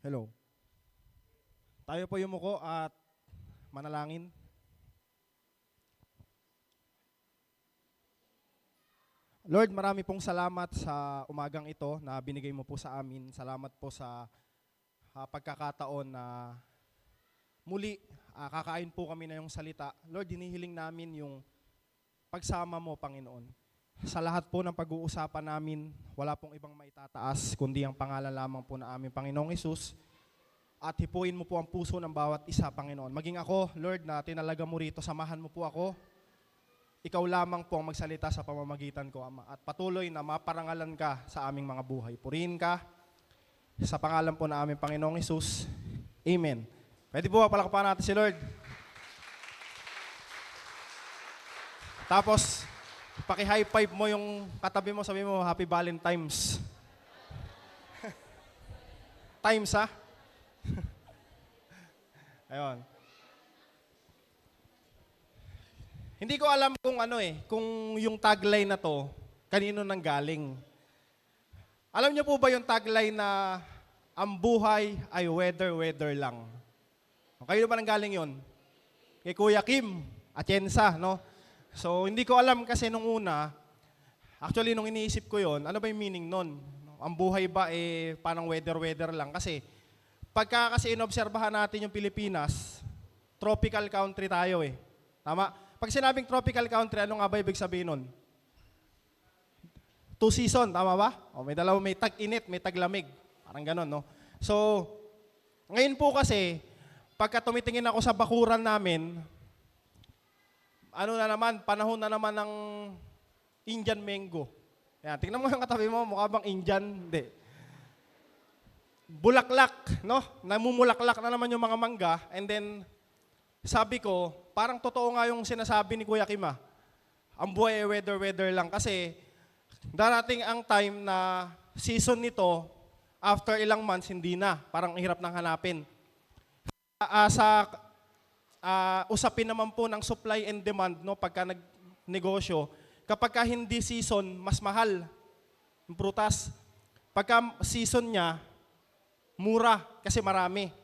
Hello. Tayo po yumuko at manalangin. Lord, marami pong salamat sa umagang ito na binigay mo po sa amin. Salamat po sa pagkakataon na muli kakain po kami na yung salita. Lord, hinihiling namin yung pagsama mo, Panginoon. Sa lahat po ng pag-uusapan namin, wala pong ibang maitataas, kundi ang pangalan lamang po na aming Panginoong Hesus. At hipuin mo po ang puso ng bawat isa, Panginoon. Maging ako, Lord, na tinalaga mo rito, samahan mo po ako. Ikaw lamang po ang magsalita sa pamamagitan ko, Ama. At patuloy na maparangalan ka sa aming mga buhay. Purihin ka sa pangalan po na aming Panginoong Hesus. Amen. Pwede po ba palakpakan natin si Lord? Tapos, paki-high five mo yung katabi mo, sabi mo, Happy Valentine's. Times, ha? Ayun. Hindi ko alam kung kung yung tagline na to, kanino nang galing. Alam niyo po ba yung tagline na ang buhay ay weather lang? Kayo ba nang galing yun? Kay Kuya Kim Atienza, no? So, hindi ko alam kasi nung una, actually nung iniisip ko yon, ano ba yung meaning nun? Ang buhay ba parang weather lang? Kasi, pagka kasi inobserbahan natin yung Pilipinas, tropical country tayo Tama? Pag sinabing tropical country, ano nga ba ibig sabihin nun? 2 season, tama ba? O, may dalawa, may tag-init, may tag-lamig. Parang ganon, no? So, ngayon po kasi, pagka tumitingin ako sa bakuran namin, panahon na naman ng Indian mango. Yan, tingnan mo yung katabi mo, mukha bang Indian? Hindi. Bulaklak, no? Namumulaklak na naman yung mga mangga, and then, sabi ko, parang totoo nga yung sinasabi ni Kuya Kim. Ang buhay ay weather lang. Kasi darating ang time na season nito, after ilang months, hindi na. Parang hirap nang hanapin. Sa usapin naman po ng supply and demand, no, pagka nagnegosyo, kapag ka hindi season, mas mahal yung prutas. Pagka season niya, mura kasi marami.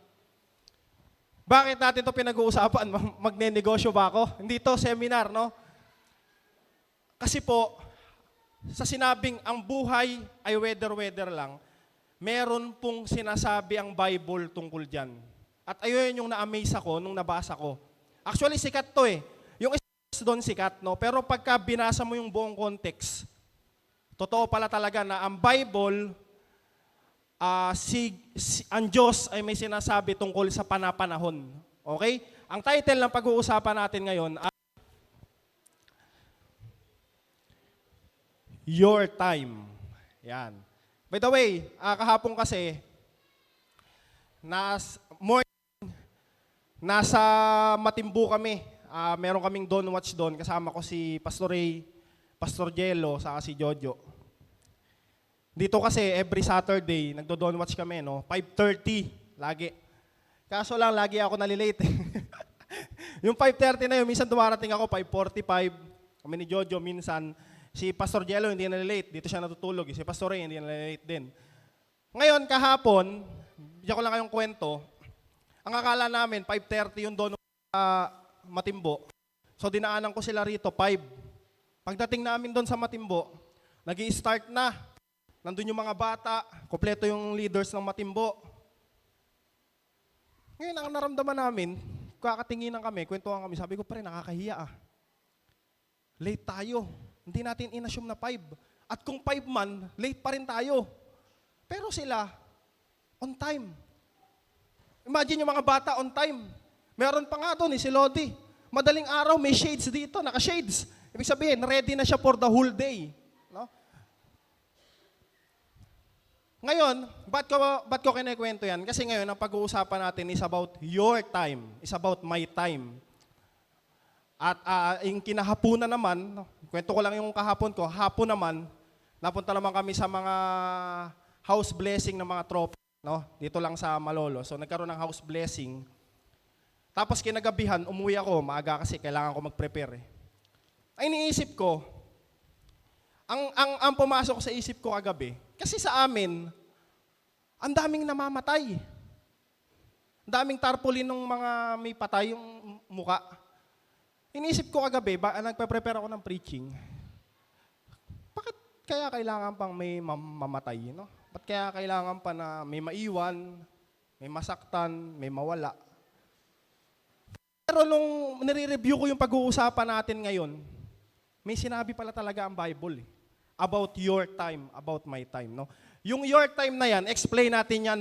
Bakit natin ito pinag-uusapan? Magne-negosyo ba ako? Hindi to seminar, no? Kasi po, sa sinabing ang buhay ay weather lang, meron pong sinasabi ang Bible tungkol dyan. At ayun yung na-amaze ako nung nabasa ko. Actually, sikat to Yung isa doon sikat, no? Pero pagka binasa mo yung buong context, totoo pala talaga na ang Bible, ang Diyos ay may sinasabi tungkol sa panapanahon. Okay? Ang title ng pag-uusapan natin ngayon ay Your Time. Yan. By the way, kahapon kasi, nasa Matimbu kami. Meron kaming Don Watch doon. Kasama ko si Pastor Ray, Pastor Jello, saka si Jojo. Dito kasi, every Saturday, nagdo-Don Watch kami, no? 5:30, lagi. Kaso lang, lagi ako nalilate. Yung 5:30 na yun, minsan dumarating ako, 5:45. Kami ni Jojo, minsan. Si Pastor Jello, hindi nalilate. Dito siya natutulog. Si Pastor Ray, hindi nalilate din. Ngayon, kahapon, bigyan ko lang kayong kwento. Ang akala namin, 5:30 yung Don Matimbo. So, dinaanan ko sila rito, 5. Pagdating namin doon sa Matimbo, nag-i-start na. Nandun yung mga bata, kompleto yung leaders ng Matimbo. Ngayon, ang naramdaman namin, kakatinginan kami, kwentuhan kami, sabi ko pa rin, nakakahiya Late tayo. Hindi natin inassume na 5. At kung 5 man, late pa rin tayo. Pero sila, on time. Imagine yung mga bata on time. Meron pa nga doon, si Lodi. Madaling araw, may shades dito, naka-shades. Ibig sabihin, ready na siya for the whole day. No? Ngayon, ba't ko kinikwento yan? Kasi ngayon, ang pag-uusapan natin is about your time. Is about my time. At yung kinahapunan naman, kwento ko lang yung kahapon ko, hapon naman, napunta naman kami sa mga house blessing ng mga tropa, no? Dito lang sa Malolo. So nagkaroon ng house blessing. Tapos kinagabihan, umuwi ako, maaga kasi kailangan ko mag-prepare. Ay iniisip ko, ang pumasok sa isip ko kagabi, kasi sa amin, ang daming namamatay. Daming tarpaulin ng mga may patay yung muka. Iniisip ko kagabi, nagpe-prepare ako ng preaching. Bakit kaya kailangan pang may mamatay, no? Ba't kaya kailangan pa na may maiwan, may masaktan, may mawala? Pero nung nire-review ko yung pag-uusapan natin ngayon, may sinabi pala talaga ang Bible about your time, about my time, no? Yung your time na yan, explain natin yan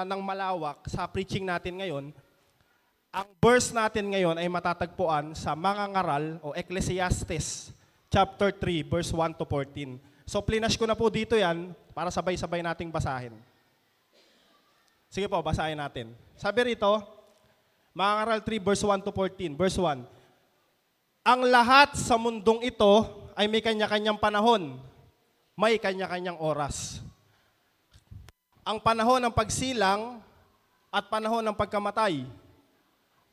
ng malawak sa preaching natin ngayon. Ang verse natin ngayon ay matatagpuan sa mga ngaral o Ecclesiastes chapter 3, verse 1 to 14. So, plinash ko na po dito yan para sabay-sabay nating basahin. Sige po, basahin natin. Sabi rito, mga ngaral 3, verse 1 to 14. Verse 1, ang lahat sa mundong ito ay may kanya-kanyang panahon, may kanya-kanyang oras. Ang panahon ng pagsilang at panahon ng pagkamatay.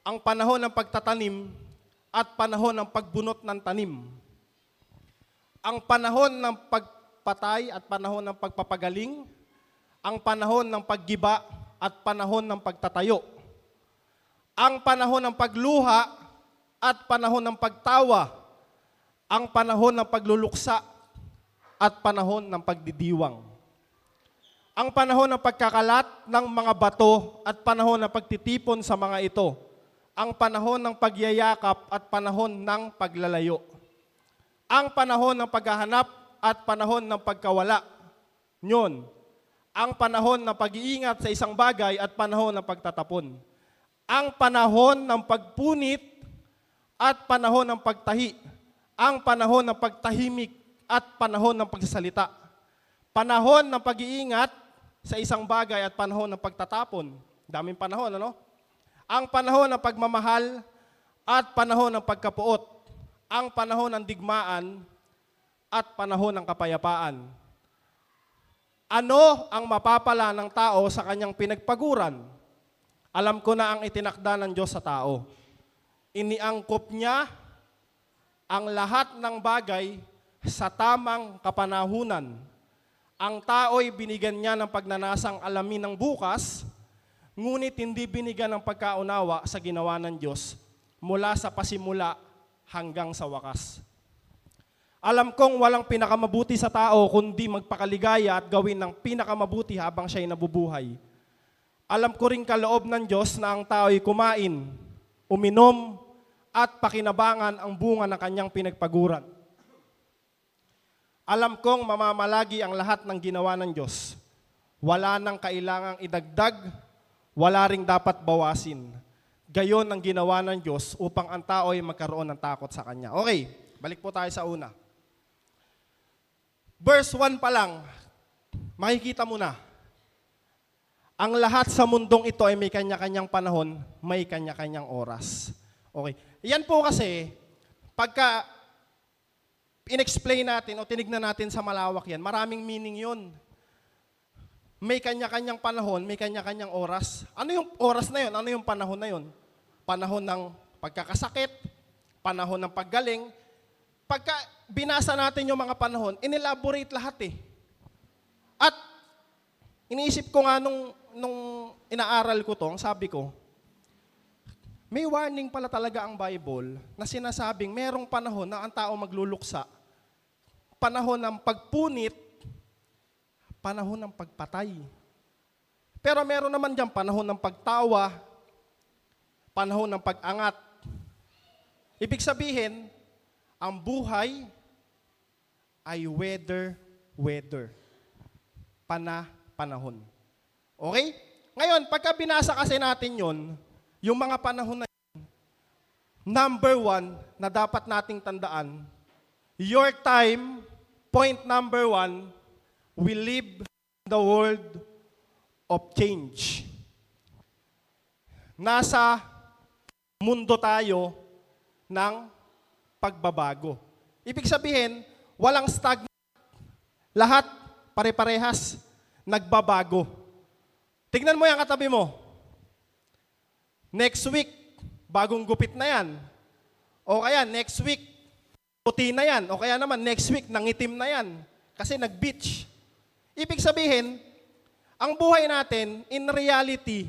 Ang panahon ng pagtatanim at panahon ng pagbunot ng tanim. Ang panahon ng pagpatay at panahon ng pagpapagaling. Ang panahon ng paggiba at panahon ng pagtatayo. Ang panahon ng pagluha at panahon ng pagtawa. Ang panahon ng pagluluksa at panahon ng pagdidiwang. Ang panahon ng pagkakalat ng mga bato at panahon ng pagtitipon sa mga ito. Ang panahon ng pagyayakap at panahon ng paglalayo. Ang panahon ng paghahanap at panahon ng pagkawala. Nyon, ang panahon ng pag-iingat sa isang bagay at panahon ng pagtatapon. Ang panahon ng pagpunit at panahon ng pagtahi. Ang panahon ng pagtahimik at panahon ng pagsasalita. Panahon ng pag-iingat sa isang bagay at panahon ng pagtatapon. Daming panahon, ano? Ang panahon ng pagmamahal at panahon ng pagkapuot. Ang panahon ng digmaan at panahon ng kapayapaan. Ano ang mapapala ng tao sa kanyang pinagpaguran? Alam ko na ang itinakda ng Diyos sa tao. Iniangkop niya ang lahat ng bagay sa tamang kapanahunan. Ang tao'y binigyan niya ng pagnanasang alamin ng bukas, ngunit hindi binigyan ng pagkaunawa sa ginawa ng Diyos mula sa pasimula hanggang sa wakas. Alam kong walang pinakamabuti sa tao kundi magpakaligaya at gawin ng pinakamabuti habang siya'y nabubuhay. Alam ko rin kaloob ng Diyos na ang tao'y kumain, uminom, at pakinabangan ang bunga ng kanyang pinagpaguran. Alam kong mamamalagi ang lahat ng ginawa ng Diyos. Wala nang kailangang idagdag, wala ring dapat bawasin. Gayon ang ginawa ng Diyos upang ang tao ay magkaroon ng takot sa Kanya. Okay, balik po tayo sa una. Verse 1 pa lang, makikita mo na. Ang lahat sa mundong ito ay may kanya-kanyang panahon, may kanya-kanyang oras. Okay, yan po kasi, pagka in-explain natin o tinignan natin sa malawak yan, maraming meaning yun. May kanya-kanyang panahon, may kanya-kanyang oras. Ano yung oras na yun? Ano yung panahon na yun? Panahon ng pagkakasakit, panahon ng paggaling. Pagka binasa natin yung mga panahon, inelaborate lahat eh. At iniisip ko nga nung inaaral ko to, ang sabi ko, may warning pala talaga ang Bible na sinasabing merong panahon na ang tao magluluksa. Panahon ng pagpunit, panahon ng pagpatay. Pero meron naman dyan panahon ng pagtawa, panahon ng pag-angat. Ibig sabihin, ang buhay ay weather. Panahon. Okay? Ngayon, pagka binasa kasi natin yon, yung mga panahon na yun, number 1 na dapat nating tandaan, your time, point number 1, we live in the world of change. Nasa mundo tayo ng pagbabago. Ibig sabihin, walang stagnant. Lahat pare-parehas, nagbabago. Tignan mo yung katabi mo. Next week, bagong gupit na yan. O kaya next week, puti na yan. O kaya naman next week, nangitim na yan. Kasi nag-beach. Ibig sabihin, ang buhay natin, in reality,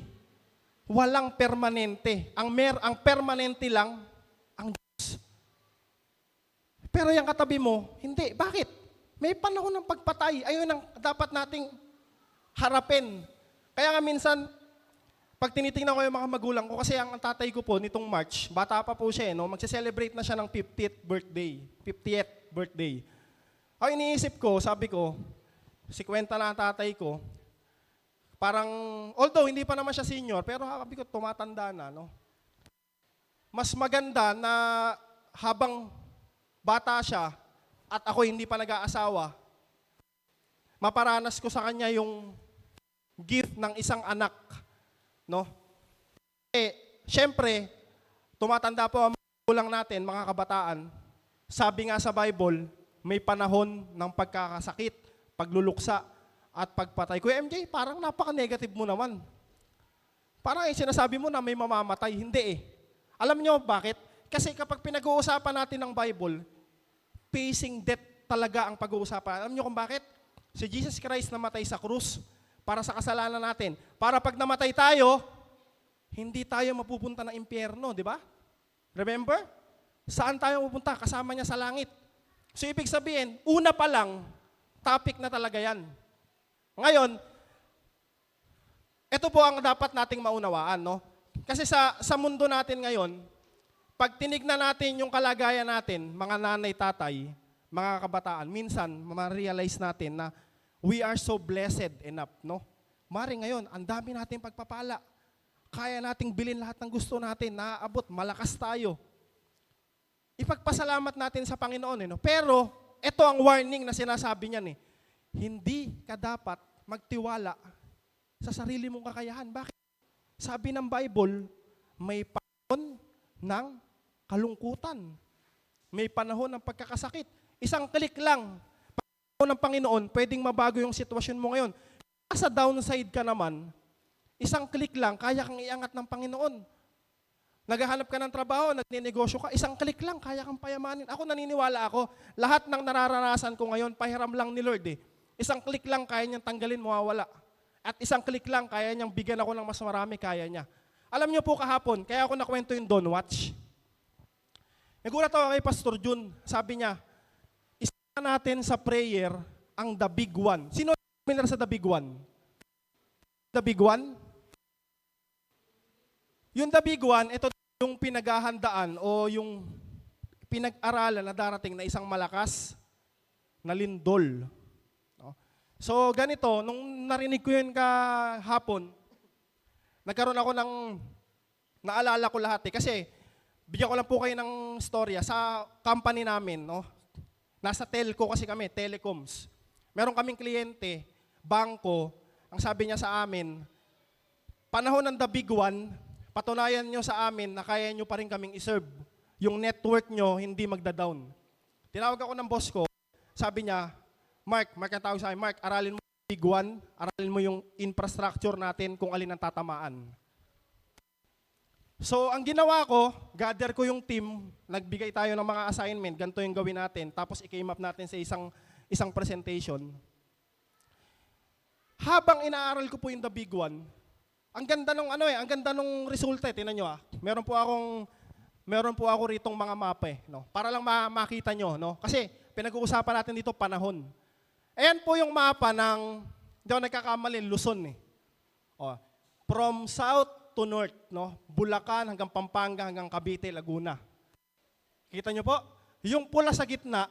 walang permanente. Ang permanente lang, ang Diyos. Pero yung katabi mo, hindi. Bakit? May panahon ng pagpatay. Ayun ang dapat nating harapin. Kaya nga minsan, pag tinitingnan ko yung mga magulang ko, kasi ang tatay ko po nitong March, bata pa po siya, no? Magse-celebrate na siya ng 50th birthday. 50th birthday. Ang iniisip ko, sabi ko, 50 na ang tatay ko, parang, although hindi pa naman siya senior, pero sabi ko, tumatanda na, no? Mas maganda na habang bata siya at ako hindi pa nag-aasawa, maparanas ko sa kanya yung gift ng isang anak, no? Syempre, tumatanda po ang mga magulang natin, mga kabataan. Sabi nga sa Bible, may panahon ng pagkakasakit, pagluluksa, at pagpatay. Kuya MJ, parang napaka-negative mo naman. Parang sinasabi mo na may mamamatay. Hindi eh. Alam nyo bakit? Kasi kapag pinag-uusapan natin ng Bible, facing death talaga ang pag-uusapan. Alam nyo kung bakit? Si Jesus Christ namatay sa krus para sa kasalanan natin. Para pag namatay tayo, hindi tayo mapupunta ng impyerno, di ba? Remember? Saan tayo pupunta? Kasama niya sa langit. So ibig sabihin, una pa lang, topic na talaga yan. Ngayon, ito po ang dapat nating maunawaan, no? Kasi sa mundo natin ngayon, pag tinignan natin yung kalagayan natin, mga nanay, tatay, mga kabataan, minsan, ma-realize natin na we are so blessed enough, no? Mari ngayon, ang dami nating pagpapala. Kaya nating bilhin lahat ng gusto natin, naaabot, malakas tayo. Ipagpasalamat natin sa Panginoon, no? Pero, ito ang warning na sinasabi niyan, eh. Hindi ka dapat magtiwala sa sarili mong kakayahan. Bakit? Sabi ng Bible, may panahon ng kalungkutan. May panahon ng pagkakasakit. Isang click lang, panahon ng Panginoon, pwedeng mabago yung sitwasyon mo ngayon. Sa downside ka naman, isang click lang, kaya kang iangat ng Panginoon. Naghahanap ka ng trabaho, nagninegosyo ka, isang click lang, kaya kang payamanin. Ako naniniwala ako, lahat ng nararanasan ko ngayon, pahiram lang ni Lord eh. Isang click lang, kaya niyang tanggalin, mawawala. At isang click lang, kaya niyang bigyan ako ng mas marami, kaya niya. Alam niyo po kahapon, kaya ako nakwento yung Don't Watch. Nagulat ako kay Pastor Jun, sabi niya, isa natin sa prayer ang the big one. Sino familiar sa the big one? The big one? Yung the big one, ito yung pinaghahandaan o yung pinag-aralan na darating na isang malakas na lindol. No? So ganito, nung narinig ko yun kahapon, nagkaroon ako ng, naalala ko lahat eh. Kasi, bigyan ko lang po kayo ng storya sa company namin. No? Nasa telco kasi kami, telecoms. Meron kaming kliyente, bangko, ang sabi niya sa amin, panahon ng the big one, patunayan nyo sa amin na kaya nyo pa rin kaming iserve. Yung network nyo, hindi magda-down. Tinawag ako ng boss ko, sabi niya, Mark ang tawag sa akin, Mark, aralin mo yung big one, aralin mo yung infrastructure natin kung alin ang tatamaan. So, ang ginawa ko, gather ko yung team, nagbigay tayo ng mga assignment, ganito yung gawin natin, tapos i-came up natin sa isang presentation. Habang inaaral ko po yung the big one, ang ganda nung ang ganda nung resulta, tingnan niyo ah. Meron po ako ritong mga mapa no. Para lang makita niyo, no. Kasi pinag-uusapan natin dito panahon. Ayan po yung mapa ng hindi ako nagkakamali, Luzon eh. Oh, from south to north, no. Bulacan hanggang Pampanga hanggang Cavite, Laguna. Kita niyo po? Yung pula sa gitna,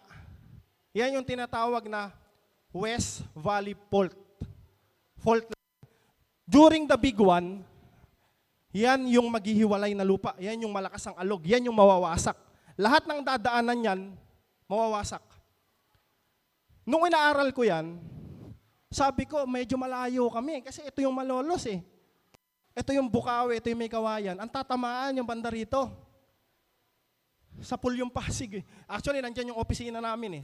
yan yung tinatawag na West Valley Fault. During the big one, yan yung maghihiwalay na lupa. Yan yung malakas ang alog. Yan yung mawawasak. Lahat ng dadaanan yan, mawawasak. Nung inaaral ko yan, sabi ko, medyo malayo kami. Kasi ito yung Malolos eh. Ito yung Bukawi, ito yung May Kawayan. Ang tatamaan yung banda rito. Sa Pulyong Pasig eh. Actually, nandyan yung opisina namin eh.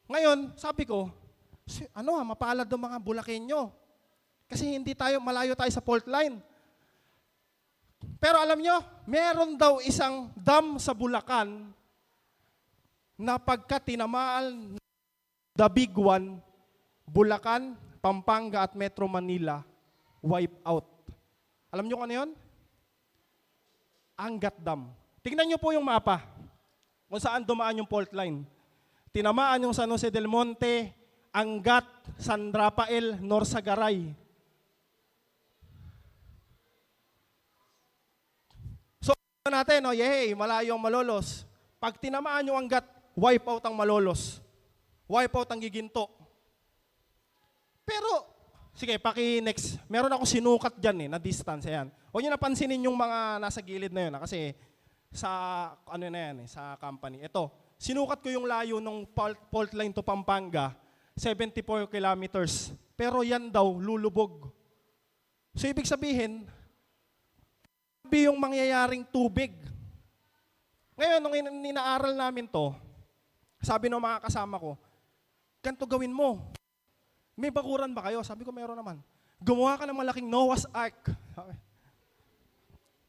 Ngayon, sabi ko, mapalad ang mga Bulakenyo. Kasi malayo tayo sa fault line. Pero alam nyo, meron daw isang dam sa Bulacan na pagka tinamaan the big one, Bulacan, Pampanga at Metro Manila, wipe out. Alam nyo ano yun? Angat Dam. Tingnan niyo po yung mapa kung saan dumaan yung fault line. Tinamaan yung San Jose del Monte, Angat, San Rafael, Norsagaray. So, natin, no, yehey, malayo ang Malolos. Pag tinamaan yung Angat, wipe out ang Malolos. Wipe out ang Giginto. Pero, sige, paki-next. Meron ako sinukat dyan na distance. Ayan. Huwag niyo napansinin yung mga nasa gilid na yun. Kasi sa, ano na yan, sa company. Ito, sinukat ko yung layo ng fault line to Pampanga, 74 kilometers. Pero yan daw, lulubog. So, ibig sabihin, yung mangyayaring tubig. Ngayon, nung ninaaral namin to, sabi ng mga kasama ko, ganito gawin mo. May bakuran ba kayo? Sabi ko, meron naman. Gumawa ka ng malaking Noah's Ark.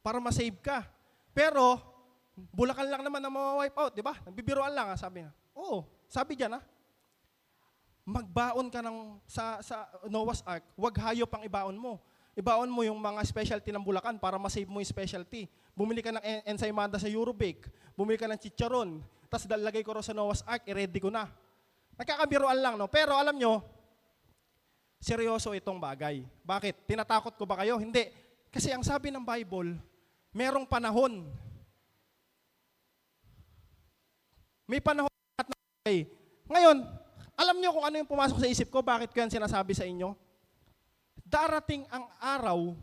Para ma-save ka. Pero, Bulacan lang naman na ma-wipe out, di ba? Nagbibiruan lang, sabi niya. Oo, sabi diyan, magbaon ka sa Noah's Ark, wag hayop ang ibaon mo. Ibaon mo yung mga specialty ng Bulacan para ma-save mo yung specialty. Bumili ka ng ensaymada sa Eurobake, bumili ka ng chicharon, tapos lagay ko rin sa Noah's Ark, i-ready ko na. Nagkakabiruan lang, no? Pero alam nyo, seryoso itong bagay. Bakit? Tinatakot ko ba kayo? Hindi. Kasi ang sabi ng Bible, merong panahon. May panahon at bagay. Ngayon, alam nyo kung ano yung pumasok sa isip ko, bakit ko yan sinasabi sa inyo? Darating ang araw,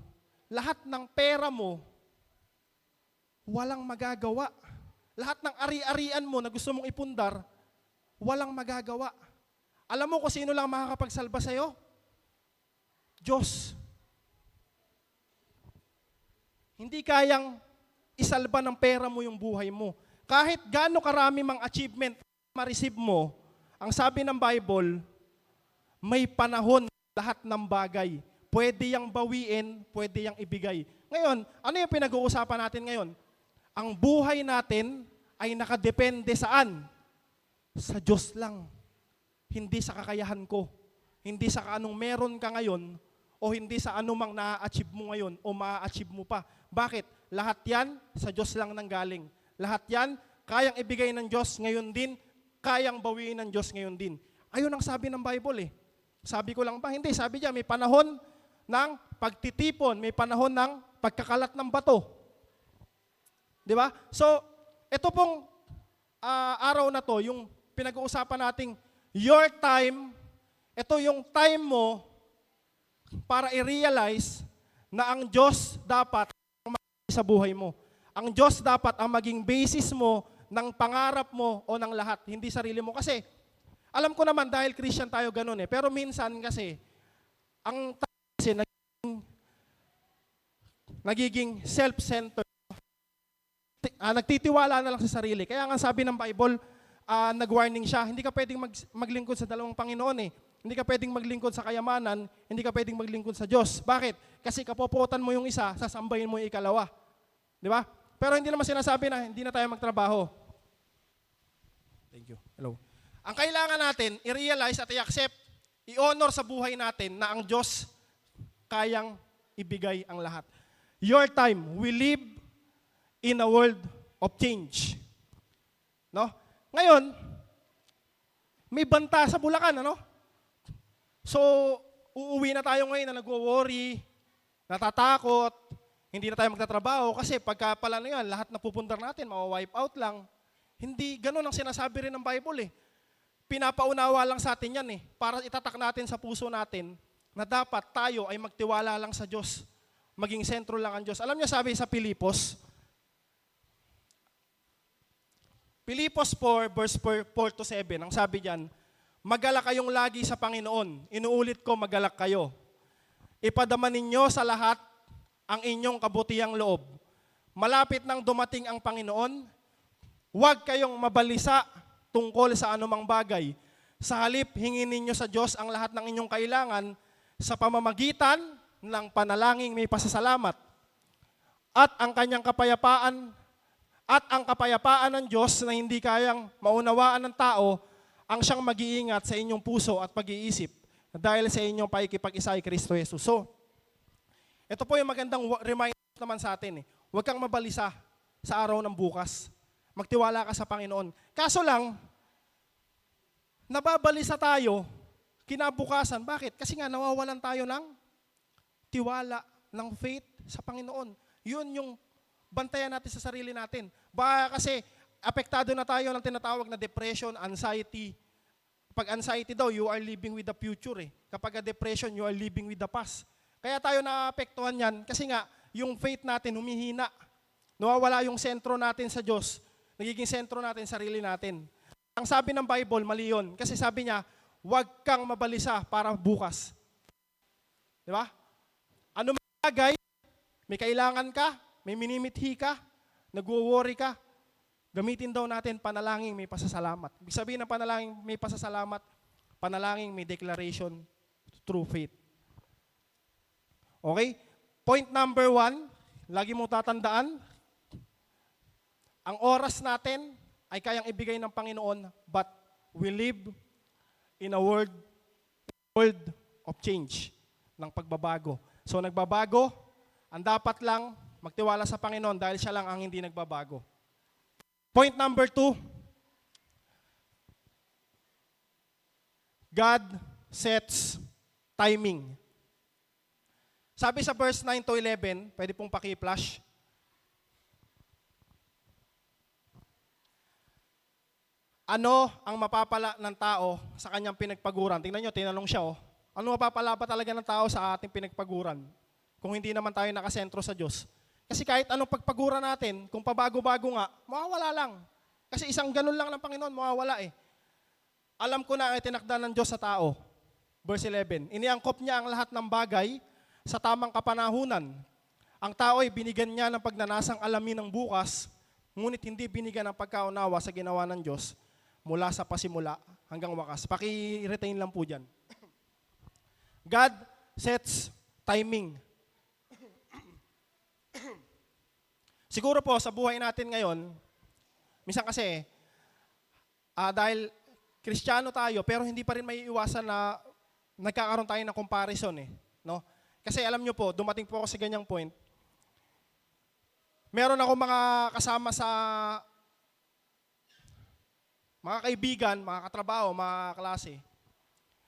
lahat ng pera mo, walang magagawa. Lahat ng ari-arian mo na gusto mong ipundar, walang magagawa. Alam mo kung sino lang makakapagsalba sa'yo? Diyos. Hindi kayang isalba ng pera mo yung buhay mo. Kahit gaano karami mang achievement ma-receive mo, ang sabi ng Bible, may panahon lahat ng bagay. Pwede yang bawiin, pwede yang ibigay. Ngayon, ano yung pinag-uusapan natin ngayon? Ang buhay natin ay nakadepende saan? Sa Diyos lang. Hindi sa kakayahan ko. Hindi sa anong meron ka ngayon o hindi sa anumang na-achieve mo ngayon o ma-achieve mo pa. Bakit? Lahat yan sa Diyos lang nanggaling. Lahat yan kayang ibigay ng Diyos ngayon din, kayang bawiin ng Diyos ngayon din. Ayun ang sabi ng Bible Sabi ko lang ba? Hindi. Sabi niya, may panahon ng pagtitipon, may panahon ng pagkakalat ng bato. Di ba? So, ito pong araw na to, yung pinag-uusapan nating your time, ito yung time mo para i-realize na ang Diyos dapat sa buhay mo. Ang Diyos dapat ang maging basis mo ng pangarap mo o ng lahat, hindi sarili mo. Kasi, alam ko naman dahil Christian tayo ganun pero minsan kasi, ang kasi nagiging self-centered. Nagtitiwala na lang sa sarili. Kaya nga sabi ng Bible, nag-warning siya, hindi ka pwedeng maglingkod sa dalawang Panginoon Hindi ka pwedeng maglingkod sa kayamanan, hindi ka pwedeng maglingkod sa Diyos. Bakit? Kasi kapopotan mo yung isa, sasambahin mo yung ikalawa. Di ba? Pero hindi naman sinasabi na hindi na tayo magtrabaho. Thank you. Hello. Ang kailangan natin, i-realize at i-accept, i-honor sa buhay natin na ang Diyos kayang ibigay ang lahat. Your time, we live in a world of change. No? Ngayon, may banta sa Bulacan, So, uuwi na tayo ngayon na nagwo-worry, natatakot, hindi na tayo magtatrabaho kasi pagka pala na yan, lahat na pupundar natin, ma-wipe out lang. Hindi, ganun ang sinasabi rin ng Bible Pinapaunawa lang sa atin yan para itatak natin sa puso natin na dapat tayo ay magtiwala lang sa Diyos. Maging sentro lang ang Diyos. Alam niyo sabi sa Pilipos 4, verse 4-7, ang sabi diyan, magalak kayong lagi sa Panginoon. Inuulit ko, magalak kayo. Ipadama ninyo sa lahat ang inyong kabutihang loob. Malapit nang dumating ang Panginoon, huwag kayong mabalisa tungkol sa anumang bagay. Sa halip, hingin ninyo sa Diyos ang lahat ng inyong kailangan sa pamamagitan ng panalangin may pasasalamat. At ang kapayapaan ng Diyos na hindi kayang maunawaan ng tao, ang siyang mag-iingat sa inyong puso at pag-iisip dahil sa inyong pakikipag-isa kay Kristo Jesus. So, ito po yung magandang reminder naman sa atin Huwag kang mabalisa. sa araw ng bukas. Magtiwala ka sa Panginoon. Kaso lang, nababalisa tayo kinabukasan. Bakit? Kasi nga nawawalan tayo ng tiwala, ng faith sa Panginoon. Yun yung bantayan natin sa sarili natin. Baka kasi apektado na tayo ng tinatawag na depression, anxiety. Pag anxiety daw, you are living with the future eh. Kapag depression, you are living with the past. Kaya tayo naapektuhan yan kasi nga yung faith natin humihina. Nawawala yung sentro natin sa Diyos. Nagiging sentro natin sarili natin. Ang sabi ng Bible, mali yun. Kasi sabi niya, huwag kang mabalisa para bukas. Di ba? Ano mga bagay, may kailangan ka, may minimithi ka, nagwo-worry ka, gamitin daw natin panalangin may pasasalamat. Ibig sabihin ng panalangin may pasasalamat, panalangin may declaration through faith. Okay? Point number 1, lagi mong tatandaan, ang oras natin ay kayang ibigay ng Panginoon, but we live in a world of change, ng pagbabago. So nagbabago, ang dapat lang magtiwala sa Panginoon dahil siya lang ang hindi nagbabago. Point number 2, God sets timing. Sabi sa verse 9 to 11, pwede pong paki-flash. Ano ang mapapala ng tao sa kanyang pinagpaguran? Tingnan nyo, tinanong siya, ano mapapala pa talaga ng tao sa ating pinagpaguran? Kung hindi naman tayo nakasentro sa Diyos. Kasi kahit anong pagpaguran natin, kung pabago-bago nga, mawawala lang. Kasi isang ganun lang ng Panginoon, mawawala eh. Alam ko na ay tinakda ng Diyos sa tao. Verse 11, iniangkop niya ang lahat ng bagay sa tamang kapanahunan. Ang tao ay binigyan niya ng pagnanasang alamin ng bukas, ngunit hindi binigyan ng pagkaunawa sa ginawa ng Diyos mula sa pasimula hanggang wakas. Paki-retain lang po dyan. God sets timing. Siguro po sa buhay natin ngayon, minsan kasi, dahil Kristiyano tayo, pero hindi pa rin may iwasan na nagkakaroon tayo ng comparison eh. No? Kasi alam nyo po, dumating po ako sa ganyang point. Meron ako mga kasama sa mga kaibigan, mga katrabaho, mga klase.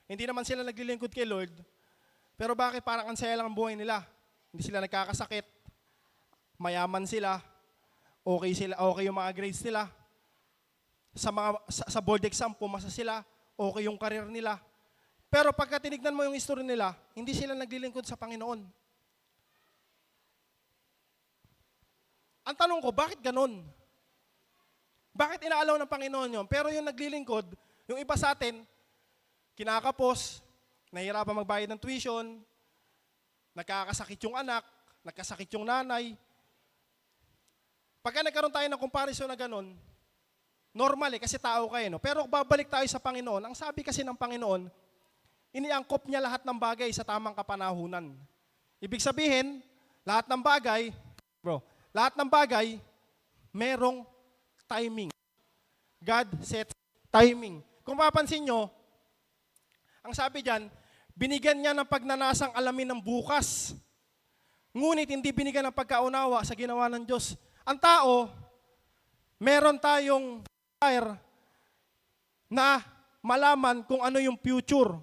Hindi naman sila naglilingkod kay Lord, pero bakit parang ansaya lang ang buhay nila? Hindi sila nagkakasakit, mayaman sila, okay yung mga grades nila. Sa board exam, pumasa sila, okay yung career nila. Pero pagka tinignan mo yung history nila, hindi sila naglilingkod sa Panginoon. Ang tanong ko, bakit ganun? Bakit inaalaw ng Panginoon yun? Pero yung naglilingkod, yung iba sa atin, kinakapos, nahihirapan magbayad ng tuition, nagkakasakit yung anak, nagkasakit yung nanay. Pagka nagkaroon tayo ng comparison na ganun, normal eh, kasi tao kayo. No? Pero babalik tayo sa Panginoon. Ang sabi kasi ng Panginoon, iniangkop niya lahat ng bagay sa tamang kapanahunan. Ibig sabihin, lahat ng bagay, merong timing. God sets timing. Kung mapapansin nyo, ang sabi dyan, binigyan niya ng pagnanasang alamin ng bukas. Ngunit hindi binigyan ng pagkaunawa sa ginawa ng Diyos. Ang tao, meron tayong desire na malaman kung ano yung future.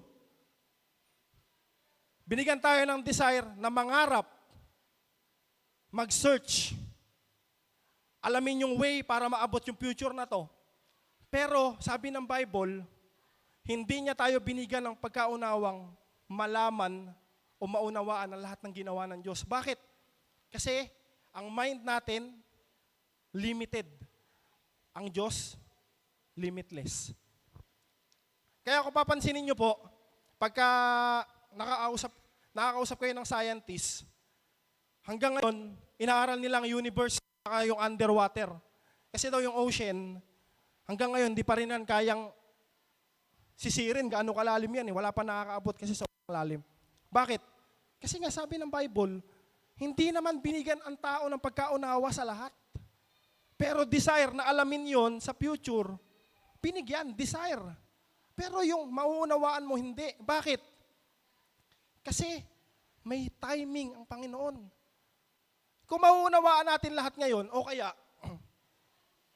Binigyan tayo ng desire na mangarap, mag-search, alamin yung way para maabot yung future na to. Pero sabi ng Bible, hindi niya tayo binigyan ng pagkaunawang malaman o maunawaan ang lahat ng ginawa ng Diyos. Bakit? Kasi ang mind natin, limited. Ang Diyos, limitless. Kaya kung papansinin niyo po, pagka nakakausap kayo ng scientist, hanggang ngayon, inaaral nilang universe at yung underwater. Kasi daw yung ocean, hanggang ngayon, di pa rin yan kayang sisirin, gaano kalalim yan. Wala pa nakakaabot kasi sa lalim. Bakit? Kasi nga sabi ng Bible, hindi naman binigyan ang tao ng pagkaunawa sa lahat. Pero desire na alamin yon sa future, binigyan, desire. Pero yung mauunawaan mo, hindi. Bakit? Kasi may timing ang Panginoon. Kung mauunawaan natin lahat ngayon, o kaya,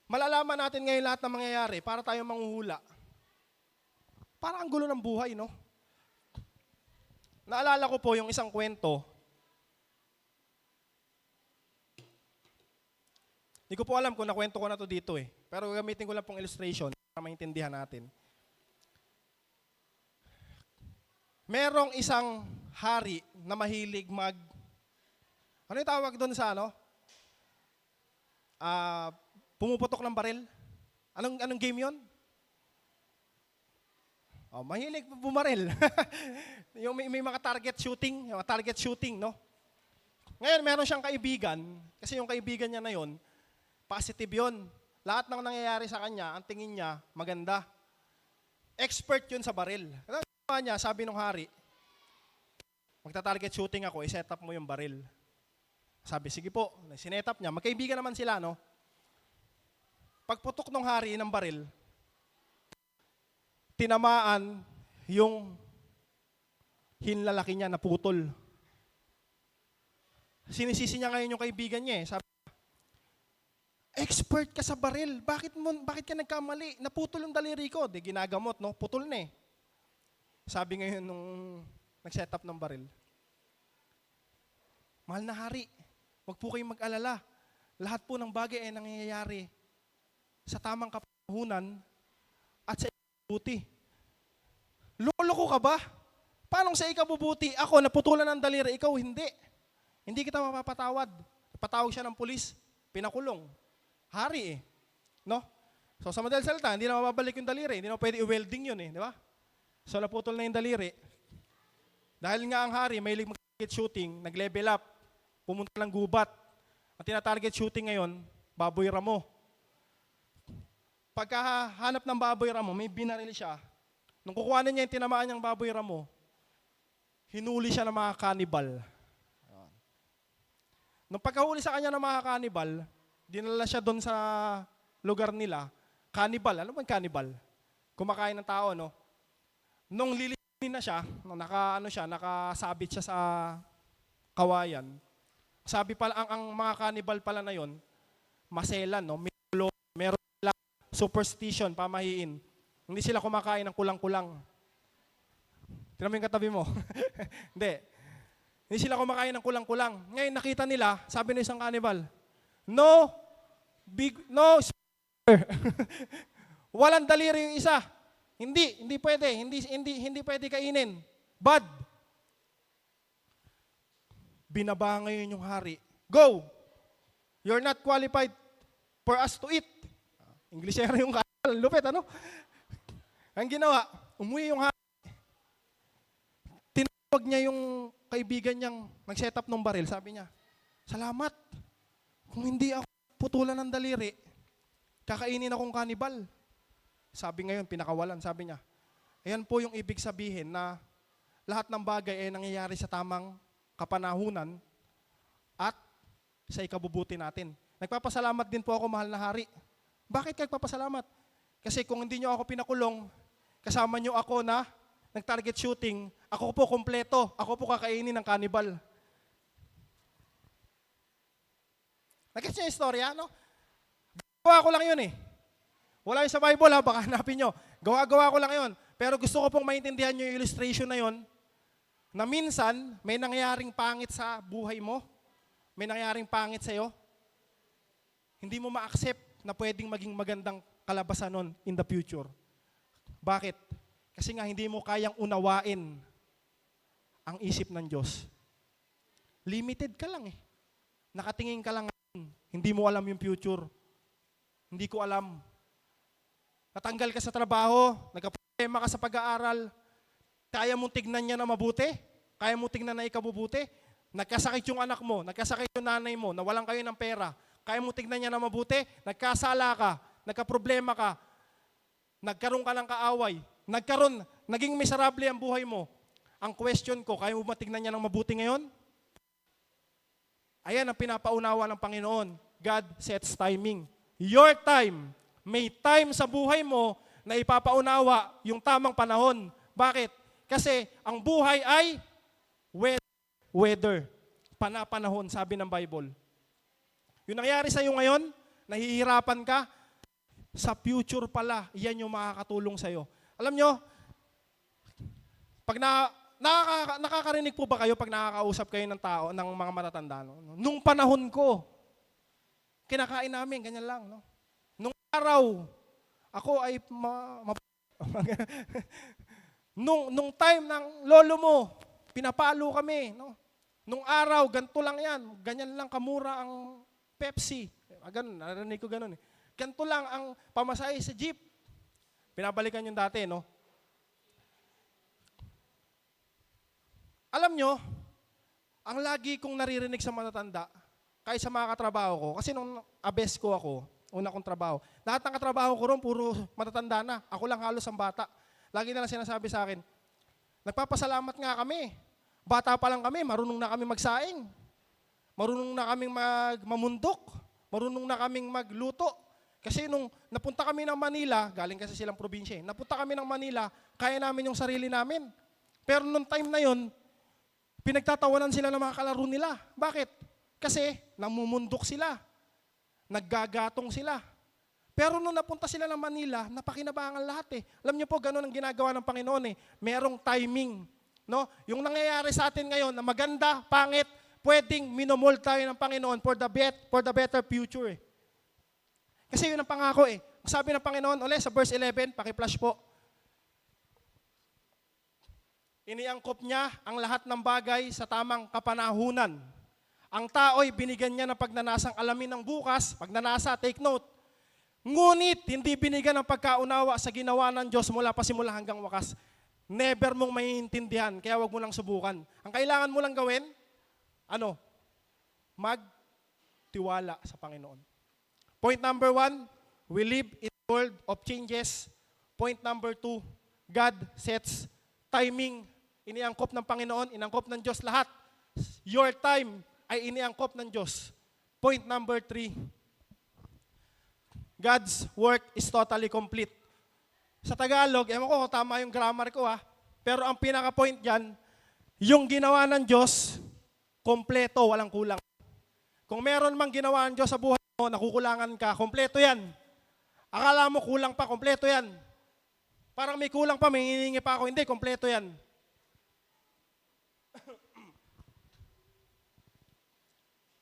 malalaman natin ngayon lahat ng mangyayari para tayo manghuhula. Parang ang gulo ng buhay, no? Naalala ko po yung isang kwento. Hindi ko po alam kung nakwento ko na to dito eh. Pero gamitin ko lang pong illustration para maintindihan natin. Merong isang hari na mahilig ano yung tawag doon sa ano? Pumuputok ng baril. Anong game yon? Oh, mahilig bumaril. Yung may mga target shooting, no? Ngayon, meron siyang kaibigan, kasi yung kaibigan niya na yon, positive yon. Lahat ng nangyayari sa kanya, ang tingin niya, maganda. Expert yun sa baril. Ano ginawa niya, sabi ng hari, magta-target shooting ako, i-set up mo yung baril. Sabi, sige po. Sinet up niya. Magkaibigan naman sila, no? Pagputok ng hari ng baril, tinamaan yung hinlalaki niya, naputol. Sinisisi niya ngayon yung kaibigan niya eh. Sabi, expert ka sa baril. Bakit ka nagkamali? Naputol yung daliri ko. Di ginagamot, no? Putol na eh. Sabi ngayon nung nag-set up ng baril, mahal na hari, huwag po kayong mag-alala. Lahat po ng bagay ay nangyayari sa tamang kapahunan at sa ikabubuti. Lolo ka ba? Paano sa ikabubuti? Ako, naputulan ng daliri, ikaw hindi. Hindi kita mapapatawad. Patawag siya ng pulis, pinakulong. Hari eh. No? So sa madaling salita, hindi na mababalik yung daliri. Hindi na pwede i-welding yun eh. Di ba? So naputol na yung daliri. Dahil nga ang hari, may mag-target shooting, nag-level up, pumunta ng gubat. Ang tina-target shooting ngayon, baboy ramo. Pagkahanap ng baboy ramo, may binaril siya. Nung kukuhanin niya yung tinamaan niyang baboy ramo, hinuli siya ng mga kanibal. Nung pagkahuli sa kanya ng mga kanibal, dinala siya doon sa lugar nila. Kanibal, ano ba kanibal? Kumakain ng tao, no? Nung lilinin na siya, nakasabit siya sa kawayan. Sabi pala, ang mga kanibal pala na yon, maselan, no? Meron sila superstition, pamahiin. Hindi sila kumakain ng kulang-kulang. Tignan mo yung katabi mo. Hindi sila kumakain ng kulang-kulang. Ngayon nakita nila, sabi ng isang kanibal, no, walang daliri yung isa. Hindi pwede, hindi pwede kainin. Bad. Binaba ngayon yung hari. Go! You're not qualified for us to eat. Englishero yung kanibal. Lupit, ano? Ang ginawa, umuwi yung hari. Tinawag niya yung kaibigan niyang nag-set up ng baril. Sabi niya, salamat. Kung hindi ako putulan ng daliri, kakainin akong kanibal. Sabi ngayon, pinakawalan. Sabi niya, ayan po yung ibig sabihin na lahat ng bagay ay nangyayari sa tamang kapanahunan at sa ikabubuti natin. Nagpapasalamat din po ako, mahal na hari. Bakit ka nagpapasalamat? Kasi kung hindi niyo ako pinakulong, kasama niyo ako na nag-target shooting, ako po kompleto, ako po kakainin ng kanibal. Nag-gets niyo yung istorya, no? Gawa ko lang yun eh. Wala yun sa Bible ha, baka hanapin nyo. Gawa ko lang yun. Pero gusto ko pong maintindihan nyo yung illustration na yun, na minsan, may nangyaring pangit sa buhay mo, may nangyaring pangit sa'yo, hindi mo ma-accept na pwedeng maging magandang kalabasan nun in the future. Bakit? Kasi nga hindi mo kayang unawain ang isip ng Diyos. Limited ka lang eh. Nakatingin ka lang ngayon. Hindi mo alam yung future. Hindi ko alam. Natanggal ka sa trabaho, nagka-problema ka sa pag-aaral, kaya mong tignan niya na mabuti? Kaya mong tignan na ikabubuti? Nagkasakit yung anak mo, nagkasakit yung nanay mo, nawalan kayo ng pera, kaya mong tignan niya na mabuti? Nagkasala ka, nagka-problema ka, nagkaroon ka ng kaaway, naging miserable ang buhay mo. Ang question ko, kaya mo matignan niya ng mabuti ngayon? Ayan ang pinapaunawa ng Panginoon. God sets timing. Your time. May time sa buhay mo na ipapaunawa yung tamang panahon. Bakit? Kasi ang buhay ay weather. Panahon, sabi ng Bible. Yung nangyari sa iyo ngayon, nahihirapan ka, Sa future pala, yan yung makakatulong sa'yo. Alam nyo, pag nakakarinig po ba kayo pag nakakausap kayo ng tao, ng mga matatanda? No? Nung panahon ko, kinakain namin, ganyan lang. No? Nung araw, ako ay nung time ng lolo mo, pinapalo kami. No? Nung araw, ganito lang yan. Ganyan lang kamura ang Pepsi. Ganun, narinig ko ganun eh. Ganito lang ang pamasahe sa jeep. Pinabalikan yung dati, no? Alam nyo, ang lagi kong naririnig sa matatanda, kahit sa mga katrabaho ko, kasi nung abes ko ako, una kong trabaho, lahat ng katrabaho ko ron, puro matatanda na. Ako lang halos ang bata. Lagi na lang sinasabi sa akin, nagpapasalamat nga kami. Bata pa lang kami, marunong na kami magsaing. Marunong na kaming mamundok. Marunong na kaming magluto. Kasi nung napunta kami ng Manila, galing kasi silang probinsya, napunta kami ng Manila, kaya namin yung sarili namin. Pero nung time na yon, pinagtatawanan sila ng mga kalaro nila. Bakit? Kasi namumundok sila. Naggagatong sila. Pero nung napunta sila ng Manila, napakinabangan lahat eh. Alam niyo po, ganun ang ginagawa ng Panginoon eh. Merong timing. No? Yung nangyayari sa atin ngayon na maganda, pangit, pwedeng minomold tayo ng Panginoon for the better future eh. Kasi yun ang pangako eh. Sabi ng Panginoon, ulit sa verse 11, paki-flash po. Iniangkop niya ang lahat ng bagay sa tamang kapanahunan. Ang tao'y binigyan niya ng pagnanasang alamin ng bukas, pagnanasa, take note. Ngunit hindi binigyan ng pagkaunawa sa ginawa ng Diyos mula pa simula hanggang wakas. Never mong maiintindihan, kaya wag mo lang subukan. Ang kailangan mo lang gawin, magtiwala sa Panginoon. Point number 1, we live in a world of changes. Point number 2, God sets timing. Iniangkop ng Panginoon, inangkop ng Diyos lahat. Your time ay iniangkop ng Diyos. Point number 3, God's work is totally complete. Sa Tagalog, ewan ko kung tama yung grammar ko pero ang pinaka-point dyan, yung ginawa ng Diyos, kompleto, walang kulang. Kung meron mang ginawa ng Diyos sa buhay mo, nakukulangan ka, kompleto yan. Akala mo kulang pa, kompleto yan. Parang may kulang pa, may hiningi pa ako, hindi, kompleto yan.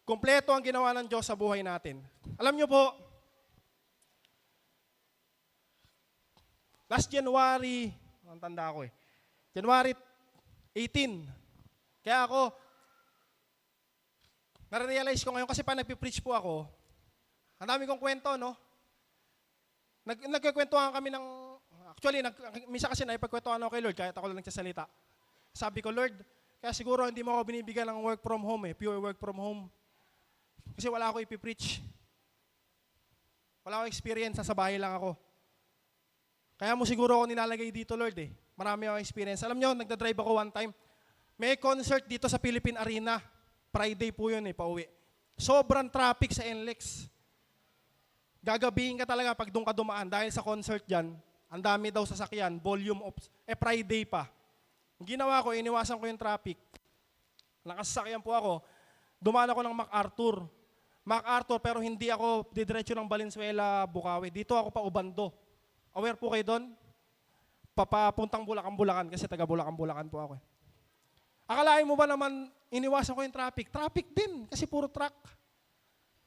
Kompleto ang ginawa ng Diyos sa buhay natin. Alam niyo po, last January, ang tanda ko January 18. Kaya ako, nare-realize ko ngayon kasi pa nagpipreach po ako, ang dami kong kwento, no? Nagkikwentuhan kami ng, actually, misa kasi naipagkwentuhan ako kay Lord, kahit ako lang nagsasalita. Sabi ko, Lord, kaya siguro hindi mo ako binibigyan ng work from home pure work from home. Kasi wala ako ipipreach. Wala akong experience, sa bahay lang ako. Kaya mo siguro ako nilalagay dito, Lord Marami akong experience. Alam nyo, nagdadrive ako one time. May concert dito sa Philippine Arena. Friday po yun pauwi. Sobrang traffic sa NLEX. Gagabihin ka talaga pag doon ka dumaan. Dahil sa concert dyan, ang dami daw sasakyan, volume of, Friday pa. Ang ginawa ko, iniwasan ko yung traffic. Nakasasakyan po ako. Dumaan ako ng MacArthur, pero hindi ako didiretso ng Valenzuela, Bukawi. Dito ako pa Ubando. Aware po kayo doon? Papapuntang Bulacan kasi taga Bulacan po ako Akalain mo ba naman iniwasan ko yung traffic? Traffic din kasi puro truck.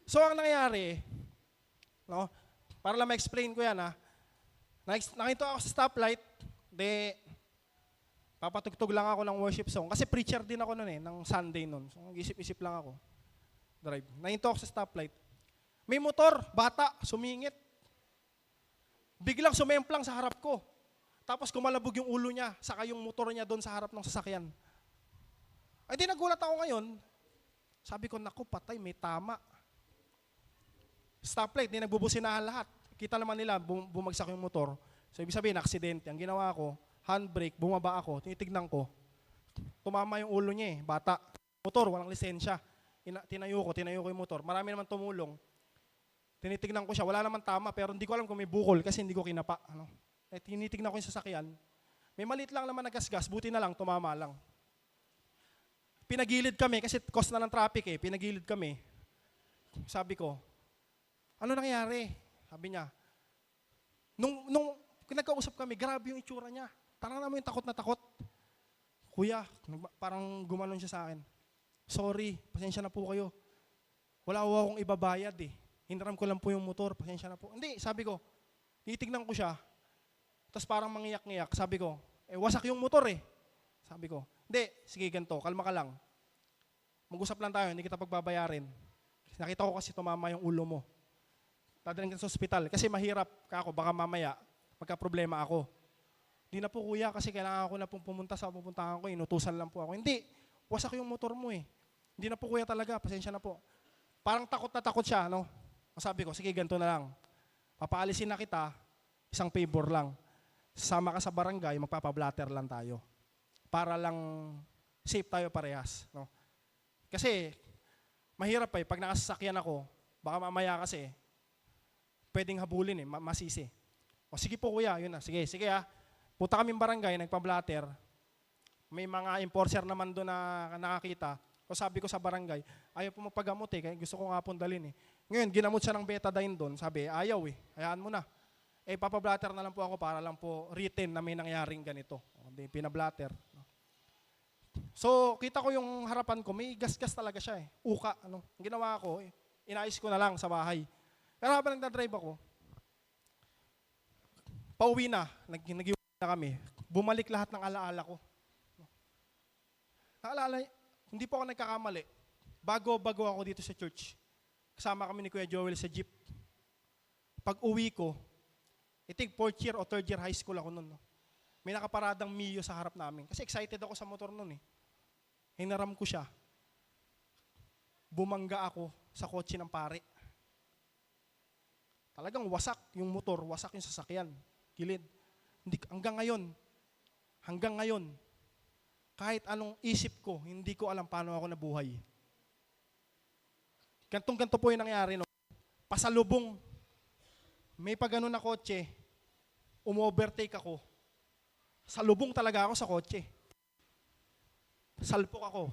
So ang nangyari, no? Para lang ma-explain ko yan nakita ako sa stoplight, papatugtog lang ako ng worship song. Kasi preacher din ako noon ng Sunday noon. So nag-isip-isip lang ako. Drive. Nakita ako sa stoplight. May motor, bata, sumingit. Biglang sumemplang sa harap ko. Tapos kumalabog yung ulo niya, saka yung motor niya doon sa harap ng sasakyan. Ay di nagulat ako ngayon. Sabi ko, naku, patay, may tama. Stoplight, di nagbubusinahan lahat. Kita naman nila, bumagsak yung motor. So ibig sabihin, aksidente. Ang ginawa ko, handbrake, bumaba ako, tinitignan ko. Tumama yung ulo niya bata. Motor, walang lisensya. Tinayo ko yung motor. Marami naman tumulong. Tinitignan ko siya, wala naman tama, pero hindi ko alam kung may bukol kasi hindi ko kinapa. Tinitignan ko yung sasakyan. May maliit lang naman na gas-gas, buti na lang, tumama lang. Pinagilid kami, kasi cost na ng traffic pinagilid kami. Sabi ko, ano nangyari? Sabi niya, Nung nagkausap kami, grabe yung itsura niya. Parang naman yung takot na takot. Kuya, parang gumanon siya sa akin. Sorry, pasensya na po kayo. Wala ko akong ibabayad eh. Hinaram ko lang po yung motor, pasensya na po. Hindi, sabi ko, titignan ko siya. Tapos parang mangiyak-ngiyak. Sabi ko, wasak yung motor eh. Sabi ko, hindi, sige ganito, kalma ka lang. Mag-usap lang tayo, hindi kita pagbabayarin. Nakita ko kasi tumama yung ulo mo. Dadalhin kita sa ospital. Kasi mahirap ka ako, baka mamaya magka-problema ako. Hindi na po kuya, kasi kailangan ko na pong pumunta sa pupuntahan ko, inutusan lang po ako. Hindi, wasak yung motor mo eh. Hindi na po kuya talaga, pasensya na po. Parang takot na takot siya, no? Sabi ko, sige ganito na lang. Papaalisin na kita, isang favor lang. Sasama ka sa barangay, magpapablatter lang tayo. Para lang safe tayo parehas, no? Kasi, mahirap eh, pag nakasasakyan ako, baka mamaya kasi, pwedeng habulin eh, masisi. O sige po kuya, yun na, sige ah. Punta kaming barangay, nagpa-blatter. May mga enforcer naman doon na nakakita. O sabi ko sa barangay, ayaw po magpagamot eh, kaya gusto ko nga pong dalhin eh. Ngayon, ginamot siya ng betadine doon, sabi, ayaw eh, hayaan mo na. Papablatter na lang po ako para lang po written na may nangyaring ganito. Hindi, pinablatter. So, kita ko yung harapan ko, may gas-gas talaga siya eh. Uka, ano. Ang ginawa ko, inayos ko na lang sa bahay. Pero habang nagdadrive ako, pauwi na, nag-iwi na kami, bumalik lahat ng alaala ko. Naalala, hindi po ako nagkakamali. Bago ako dito sa church. Kasama kami ni Kuya Joel sa jeep. Pag uwi ko, I think 4th year o 3rd year high school ako noon. No? May nakaparadang Mio sa harap namin. Kasi excited ako sa motor noon eh. Hinaram ko siya. Bumangga ako sa kotse ng pare. Talagang wasak yung motor, wasak yung sasakyan. Gilid. Hanggang ngayon, kahit anong isip ko, hindi ko alam paano ako nabuhay. Gantong-ganto po yung nangyari. No? Pasalubong. May pagano na kotse, umu-overtake ako. Salubong talaga ako sa kotse. Salpok ako.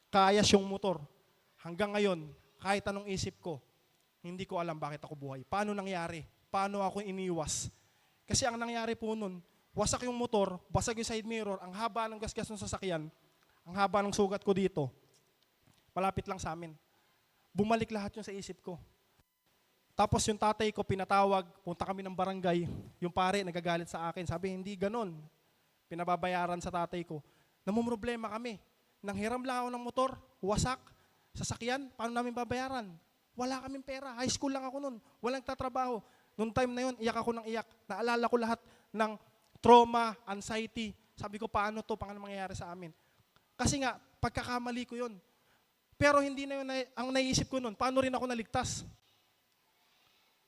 Kayas yung motor. Hanggang ngayon, kahit anong isip ko, hindi ko alam bakit ako buhay. Paano nangyari? Paano ako iniwas? Kasi ang nangyari po nun, wasak yung motor, basag yung side mirror, ang haba ng gasgas ng sasakyan, ang haba ng sugat ko dito, malapit lang sa amin. Bumalik lahat yung sa isip ko. Tapos yung tatay ko pinatawag, punta kami ng barangay, yung pare nagagalit sa akin, sabi hindi ganon. Pinababayaran sa tatay ko. Namumroblema kami. Nanghiram lang ako ng motor, wasak, sasakyan, paano namin babayaran? Wala kaming pera, high school lang ako nun, walang tatrabaho. Noong time na yun, iyak ako ng iyak. Naalala ko lahat ng trauma, anxiety. Sabi ko, paano to? Paano mangyayari sa amin? Kasi nga, pagkakamali ko yun. Pero hindi na yun ang naisip ko nun. Paano rin ako naligtas?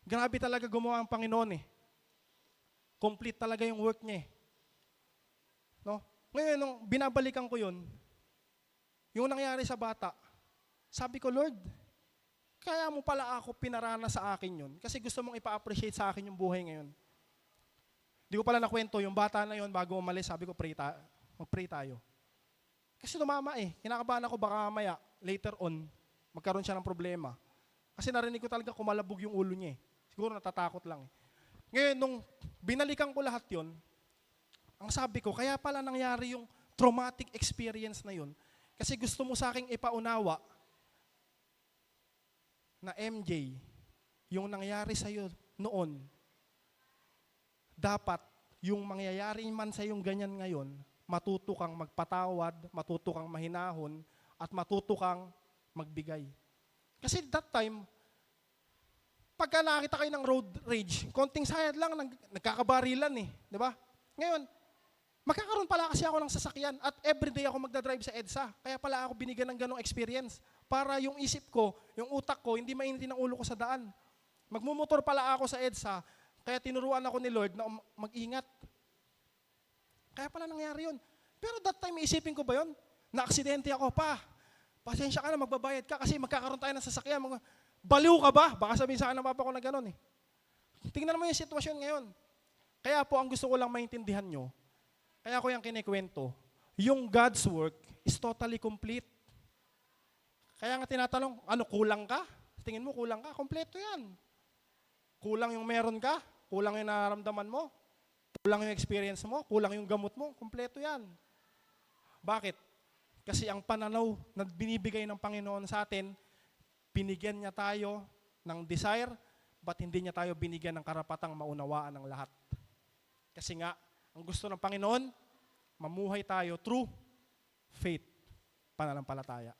Grabe talaga gumawa ang Panginoon eh. Complete talaga yung work niya eh. No? Ngayon, nung binabalikan ko yun, yung nangyari sa bata, sabi ko, Lord, kaya mo pala ako pinarana sa akin yun kasi gusto mong ipa-appreciate sa akin yung buhay ngayon. Di ko pala nakwento, yung bata na yun, bago umalis, sabi ko, mag-pray tayo. Kasi tumama eh. Kinakabahan ako baka mamaya, later on, magkaroon siya ng problema. Kasi narinig ko talaga kumalabog yung ulo niya eh. Siguro natatakot lang eh. Ngayon, nung binalikan ko lahat yun, ang sabi ko, kaya pala nangyari yung traumatic experience na yun. Kasi gusto mo sa aking ipaunawa na MJ, yung nangyari sa'yo noon, dapat yung mangyayari man sa yung ganyan ngayon, matuto kang magpatawad, matuto kang mahinahon, at matuto kang magbigay. Kasi that time, pagka nakakita kayo ng road rage, konting sayad lang, nagkakabarilan eh. Di ba? Ngayon, magkakaroon pala kasi ako ng sasakyan at everyday ako magdadrive sa EDSA. Kaya pala ako binigyan ng ganong experience. Para yung isip ko, yung utak ko, hindi mainitin ang ulo ko sa daan. Magmumotor pala ako sa EDSA, kaya tinuruan ako ni Lord na mag-ingat. Kaya pala nangyari yun. Pero that time, isipin ko ba yun? Na-aksidente ako, pasensya ka na, magbabayad ka kasi magkakaroon tayo ng sasakyan. Baliw ka ba? Baka sabihin sa akin ng papa ko na gano'n eh. Tingnan mo yung sitwasyon ngayon. Kaya po, ang gusto ko lang maintindihan nyo, kaya ko yung kinikwento, yung God's work is totally complete. Kaya nga tinatanong, kulang ka? Tingin mo, kulang ka? Kompleto yan. Kulang yung meron ka? kulang yung nararamdaman mo, kulang yung experience mo, kulang yung gamot mo, kumpleto yan. Bakit? Kasi ang pananaw na binibigay ng Panginoon sa atin, binigyan niya tayo ng desire, but hindi niya tayo binigyan ng karapatang maunawaan ng lahat. Kasi nga, ang gusto ng Panginoon, mamuhay tayo through faith, pananampalataya.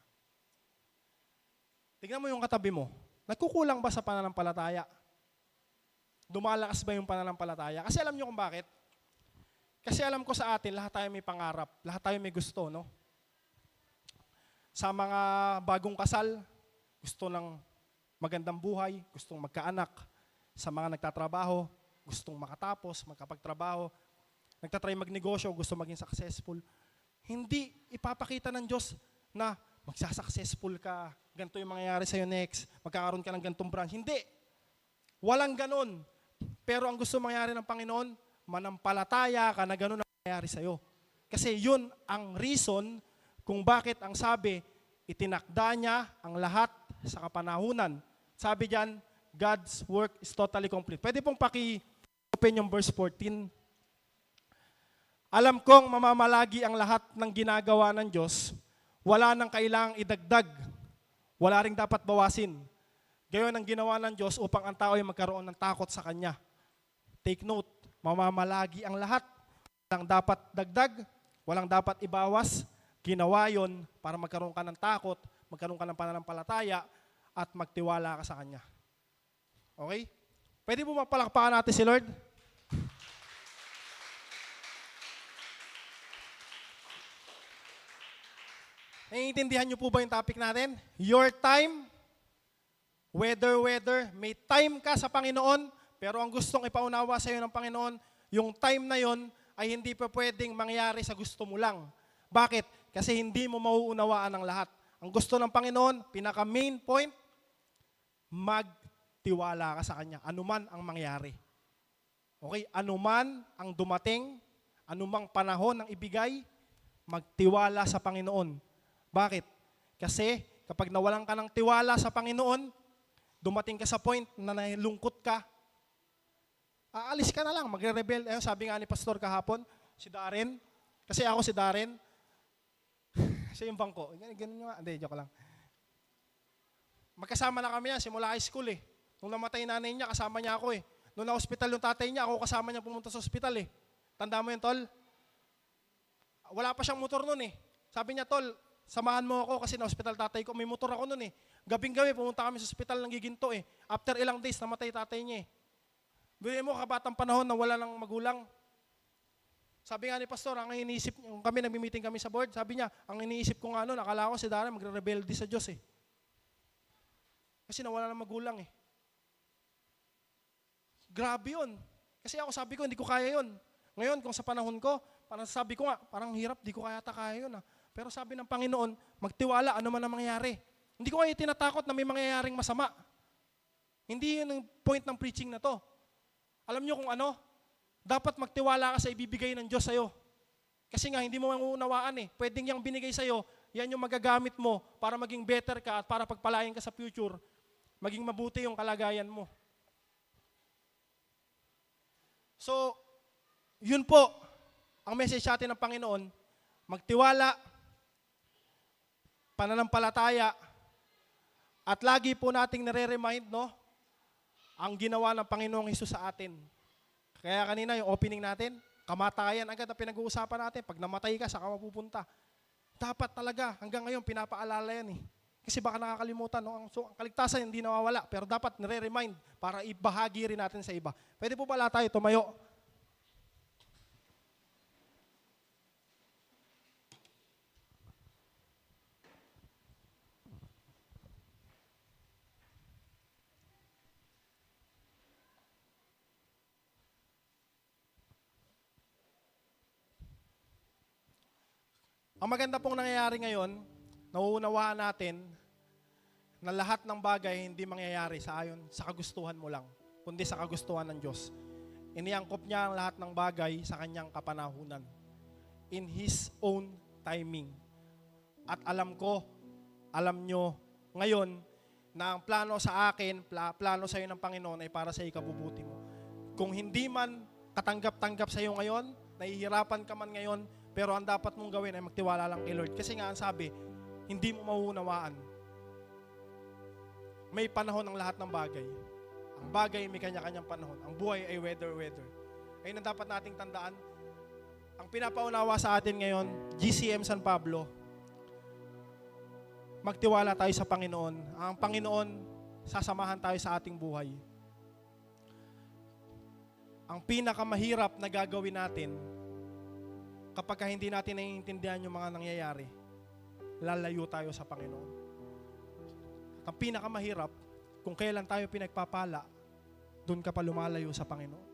Tignan mo yung katabi mo. Nagkukulang ba sa pananampalataya? Dumalakas ba yung pananampalataya? Kasi alam niyo kung bakit? Kasi alam ko sa atin, lahat tayo may pangarap, lahat tayo may gusto, no? Sa mga bagong kasal, gusto ng magandang buhay, gustong magkaanak. Sa mga nagtatrabaho, gustong makatapos, magkapagtrabaho. Nagtatry magnegosyo, gusto maging successful. Hindi ipapakita ng Diyos na magsasuccessful ka, ganito yung mangyayari sa'yo next, magkakaroon ka ng ganitong branch. Hindi. Walang ganon. Pero ang gusto mangyari ng Panginoon, manampalataya ka na ganon ang mangyayari sa'yo. Kasi yun ang reason kung bakit ang sabi, itinakda niya ang lahat sa kapanahunan. Sabi diyan, God's work is totally complete. Pwede pong paki-open yung verse 14. Alam kong mamamalagi ang lahat ng ginagawa ng Diyos. Wala nang kailangang idagdag. Wala ring dapat bawasin. Gayon ang ginawa ng Diyos upang ang tao ay magkaroon ng takot sa Kanya. Take note, mamamalagi ang lahat. Walang dapat dagdag, walang dapat ibawas. Ginawa yon para magkaroon ka ng takot, magkaroon ka ng pananampalataya, at magtiwala ka sa Kanya. Okay? Pwede po mapalakpakan natin si Lord? Naiintindihan niyo po ba yung topic natin? Your time, whether, may time ka sa Panginoon, pero ang gustong ipaunawa sa iyo ng Panginoon, yung time na yon ay hindi pa pwedeng mangyari sa gusto mo lang. Bakit? Kasi hindi mo mauunawaan ang lahat. Ang gusto ng Panginoon, pinaka main point, magtiwala ka sa Kanya, anuman ang mangyari. Okay? Anuman ang dumating, anumang panahon ang ibigay, magtiwala sa Panginoon. Bakit? Kasi kapag nawalan ka ng tiwala sa Panginoon, dumating ka sa point na nalungkot ka, aalis ka na lang, magre-rebel. Sabi nga ni Pastor kahapon, si Darren, kasi ako si Darren, siya yung bangko. Ganun nyo nga. Hindi, joke lang. Magkasama na kami yan, simula high school eh. Nung namatay nanay niya, kasama niya ako eh. Nung na-hospital yung tatay niya, ako kasama niya pumunta sa hospital eh. Tanda mo yun, Tol? Wala pa siyang motor nun eh. Sabi niya, Tol, samahan mo ako kasi na-hospital tatay ko. May motor ako nun eh. Gabing-gabi, pumunta kami sa hospital ng Giginto eh. After ilang days, namatay tatay niya eh. Gawin mo, kabatang panahon na wala ng magulang. Sabi nga ni Pastor, ang iniisip, kami nagmi-meeting kami sa board, sabi niya, ang iniisip ko nga noon, akala ko si Darren magre-rebelde sa Diyos eh. Kasi nawala ng magulang eh. Grabe yun. Kasi ako sabi ko, hindi ko kaya yun. Ngayon, kung sa panahon ko, parang sabi ko nga, parang hirap, di ko kaya yun ah. Pero sabi ng Panginoon, magtiwala, ano man ang mangyari. Hindi ko kayo tinatakot na may mangyayaring masama. Hindi yun ang point ng preaching na to. Alam niyo kung ano? Dapat magtiwala ka sa ibibigay ng Diyos sa'yo. Kasi nga, hindi mo maunawaan eh. Pwedeng yung binigay sa'yo, yan yung magagamit mo para maging better ka at para pagpalain ka sa future. Maging mabuti yung kalagayan mo. So, yun po, ang message sa atin ng Panginoon, magtiwala, pananampalataya, at lagi po nating nare-remind, no, ang ginawa ng Panginoong Hesus sa atin. Kaya kanina yung opening natin, kamatayan agad ang pinag-uusapan natin. Pag namatay ka, saka mapupunta. Dapat talaga, hanggang ngayon, pinapaalala yan eh. Kasi baka nakakalimutan, no? Ang kaligtasan hindi nawawala, pero dapat nire-remind para ibahagi rin natin sa iba. Pwede po pala tayo tumayo. Ang maganda pong nangyayari ngayon, nauunawaan natin na lahat ng bagay hindi mangyayari sa ayon sa kagustuhan mo lang, kundi sa kagustuhan ng Diyos. Iniangkop niya ang lahat ng bagay sa kanyang kapanahunan. In His own timing. At alam ko, alam nyo, ngayon, na ang plano sa akin, plano sa iyo ng Panginoon ay para sa ikabubuti mo. Kung hindi man katanggap-tanggap sa iyo ngayon, nahihirapan ka man ngayon, pero ang dapat mong gawin ay magtiwala lang kay Lord. Kasi nga ang sabi, hindi mo mauunawaan. May panahon ang lahat ng bagay. Ang bagay may kanya-kanyang panahon. Ang buhay ay weather. Ayun ang dapat nating tandaan. Ang pinapaunawa sa atin ngayon, GCM San Pablo, magtiwala tayo sa Panginoon. Ang Panginoon, sasamahan tayo sa ating buhay. Ang pinakamahirap na gagawin natin, kapag hindi natin naiintindihan yung mga nangyayari, lalayo tayo sa Panginoon. At ang pinakamahirap, kung kailan tayo pinagpapala, doon ka pa lumalayo sa Panginoon.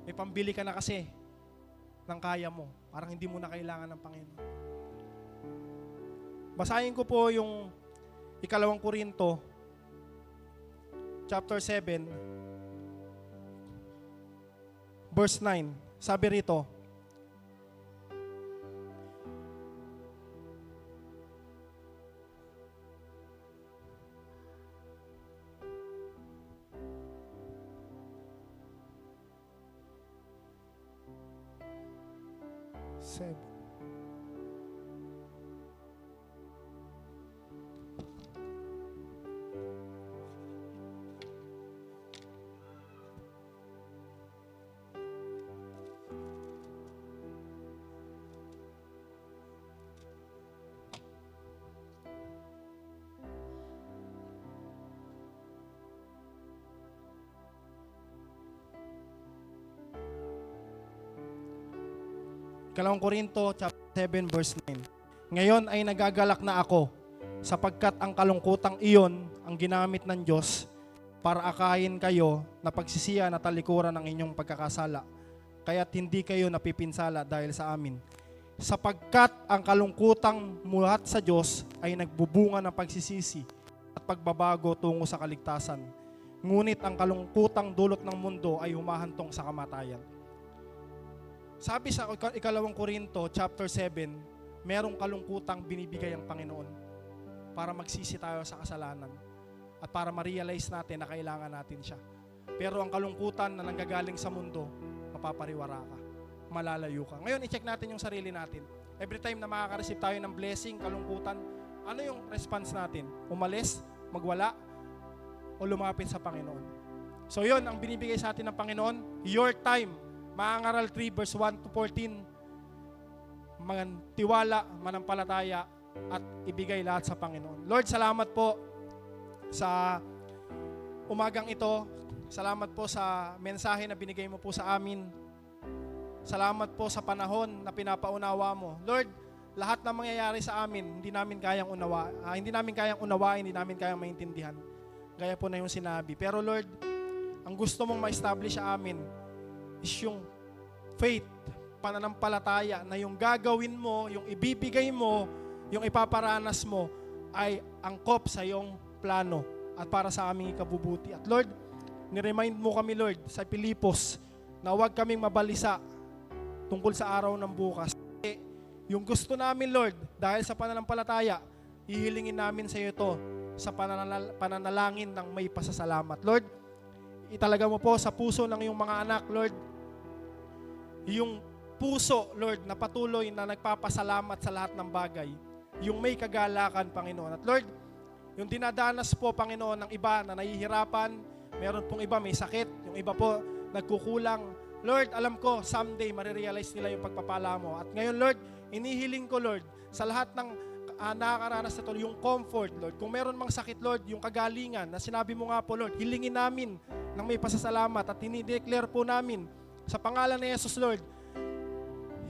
May pambili ka na kasi ng kaya mo. Parang hindi mo na kailangan ng Panginoon. Basahin ko po yung 2 Korinto, chapter 7, verse 9. Sabi rito, Ikalawang Korinto, chapter 7, verse 9. Ngayon ay nagagalak na ako, sapagkat ang kalungkutang iyon ang ginamit ng Diyos para akayin kayo na pagsisiya na talikuran ng inyong pagkakasala, kaya't hindi kayo napipinsala dahil sa amin. Sapagkat ang kalungkutang mulat sa Diyos ay nagbubunga ng pagsisisi at pagbabago tungo sa kaligtasan. Ngunit ang kalungkutang dulot ng mundo ay humahantong sa kamatayan. Sabi sa 2 Korinto chapter 7, merong kalungkutang binibigay ang Panginoon para magsisi tayo sa kasalanan at para ma-realize natin na kailangan natin siya. Pero ang kalungkutan na nanggagaling sa mundo, mapapariwara ka, malalayo ka. Ngayon, i-check natin yung sarili natin. Every time na makaka-receive tayo ng blessing, kalungkutan, ano yung response natin? Umalis, magwala, o lumapit sa Panginoon? So yun, ang binibigay sa atin ng Panginoon, your time. Maangaral 3 verse 1 to 14, tiwala, manampalataya, at ibigay lahat sa Panginoon. Lord, salamat po sa umagang ito. Salamat po sa mensahe na binigay mo po sa amin. Salamat po sa panahon na pinapaunawa mo. Lord, lahat na mangyayari sa amin, hindi namin kayang unawain, hindi namin kayang maintindihan. Gaya po na yung sinabi. Pero Lord, ang gusto mong ma-establish sa amin is yung faith, pananampalataya na yung gagawin mo, yung ibibigay mo, yung ipaparanas mo ay angkop sa iyong plano at para sa aming ikabubuti. At Lord, ni-remind mo kami, Lord, sa Pilipos na huwag kaming mabalisa tungkol sa araw ng bukas. Yung gusto namin, Lord, dahil sa pananampalataya, hihilingin namin sa iyo ito sa pananalangin ng may pasasalamat. Lord, italaga mo po sa puso ng iyong mga anak, Lord, yung puso, Lord, na patuloy na nagpapasalamat sa lahat ng bagay. Yung may kagalakan, Panginoon. At Lord, yung dinadanas po, Panginoon, ng iba na nahihirapan, meron pong iba may sakit, yung iba po nagkukulang. Lord, alam ko, someday marirealize nila yung pagpapala mo. At ngayon, Lord, inihiling ko, Lord, sa lahat ng nakakaranas na ito, yung comfort, Lord. Kung meron mang sakit, Lord, yung kagalingan, na sinabi mo nga po, Lord, hilingin namin ng may pasasalamat at dinideclare po namin sa pangalan ni Jesus, Lord,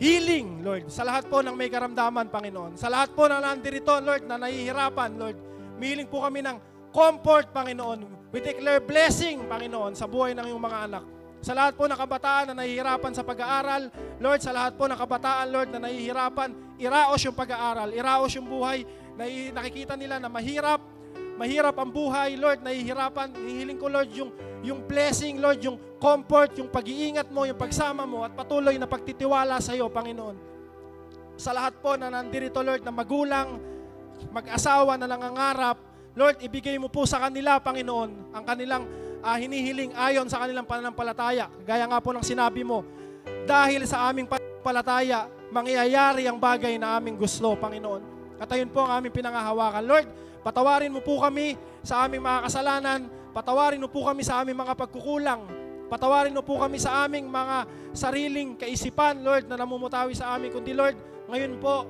healing, Lord, sa lahat po ng may karamdaman, Panginoon. Sa lahat po ng nandirito, Lord, na nahihirapan, Lord, humihiling po kami ng comfort, Panginoon. We declare blessing, Panginoon, sa buhay ng iyong mga anak. Sa lahat po ng kabataan na nahihirapan sa pag-aaral, Lord, sa lahat po ng kabataan, Lord, na nahihirapan, iraos yung pag-aaral, iraos yung buhay, nakikita nila na mahirap ang buhay, Lord, nahihirapan. Hihiling ko, Lord, yung blessing, Lord, yung comfort, yung pag-iingat mo, yung pagsama mo, at patuloy na pagtitiwala sa iyo, Panginoon. Sa lahat po na nandirito, Lord, na magulang, mag-asawa na nangangarap, Lord, ibigay mo po sa kanila, Panginoon, ang kanilang hinihiling ayon sa kanilang pananampalataya. Gaya nga po ng sinabi mo, dahil sa aming pananampalataya, mangyayari ang bagay na aming gusto, Panginoon. At ayun po ang aming pinangahawakan. Lord, patawarin mo po kami sa aming mga kasalanan, patawarin mo po kami sa aming mga pagkukulang, patawarin mo po kami sa aming mga sariling kaisipan, Lord, na namumutawi sa amin. Kundi Lord, ngayon po,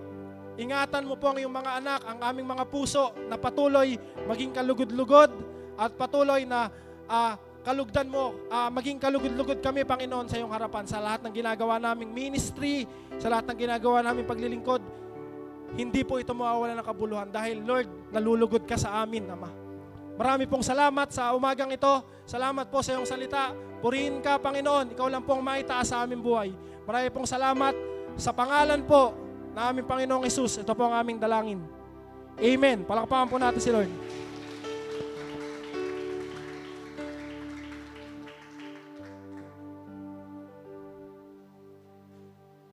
ingatan mo po ang iyong mga anak, ang aming mga puso na patuloy maging kalugod-lugod at patuloy na kalugdan mo, maging kalugod-lugod kami, Panginoon, sa iyong harapan sa lahat ng ginagawa naming ministry, sa lahat ng ginagawa naming paglilingkod. Hindi po ito mawawala ng kabuluhan dahil, Lord, nalulugod ka sa amin, Ama. Marami pong salamat sa umagang ito. Salamat po sa iyong salita. Purihin ka, Panginoon. Ikaw lang pong maitaas sa aming buhay. Marami pong salamat sa pangalan po na aming Panginoong Hesus. Ito po ang aming dalangin. Amen. Palakpakan po natin si Lord.